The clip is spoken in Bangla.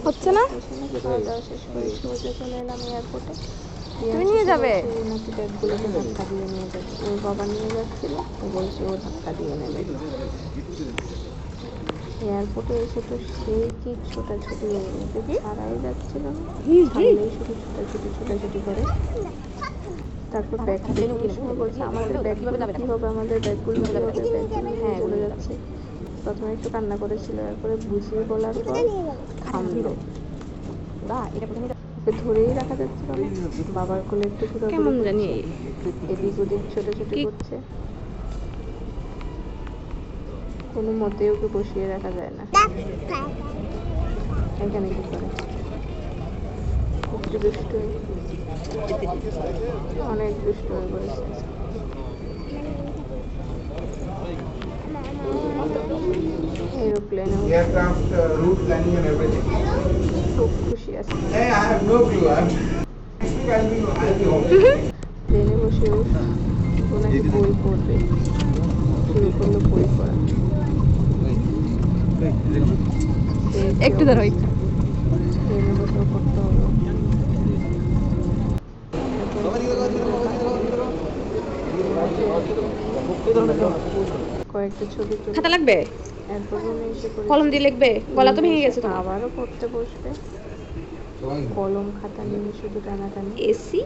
হচ্ছে না? খাওয়া দাওয়া শেষ করে সোজা চলে এলাম এয়ারপোর্টে। তুমি নিয়ে যাবে? নাকি ব্যাগগুলোকে ধাক্কা দিয়ে নিয়ে যাবে, ওর বাবা নিয়ে যাচ্ছিল, ও বলছে ও ধাক্কা দিয়ে নেবে। এয়ারপোর্টে এসে তো সেই কি ছোটাছুটি, ওকে ছাড়াই যাচ্ছিল না, ছাড়লেই শুধু ছোটাছুটি করে। তারপর ব্যাগ টেবিলের সময় বলছে আমাদের ব্যাগগুলো কী হবে, আমাদের ব্যাগগুলো কী হবে, ব্যাগগুলো নিয়ে চলে যাচ্ছে। প্রথমে একটু কান্না করেছিল, এরপরে বুঝিয়ে বলার পর থামলো। ওকে ধরেই রাখা যাচ্ছিল না, বাবার কোলে একটু কেমন জানি এদিক ওদিক ছোটাছুটি করছে, কোনো মতে ওকে বসিয়ে রাখা যায় না। এখানে কি করে, একটু দুষ্ট, অনেক দুষ্ট হয়ে পড়েছে। এরোপ্লেনে খুব খুশি আছে। প্লেনে বসে ও নাকি বই পড়বে, শুরু করলো বই পড়া। একটু ধরো, প্লেনে বসেও পড়তে হলো। কয়েকটা ছবি তুলে খাতা লাগবে? এরপর রুমে এসে কলম দিয়ে লিখবে? গলা তো ভেঙে গেছে তোমার। আবারও পড়তে বসবে, কলম খাতা নিয়ে শুধু টানাটানি। এসি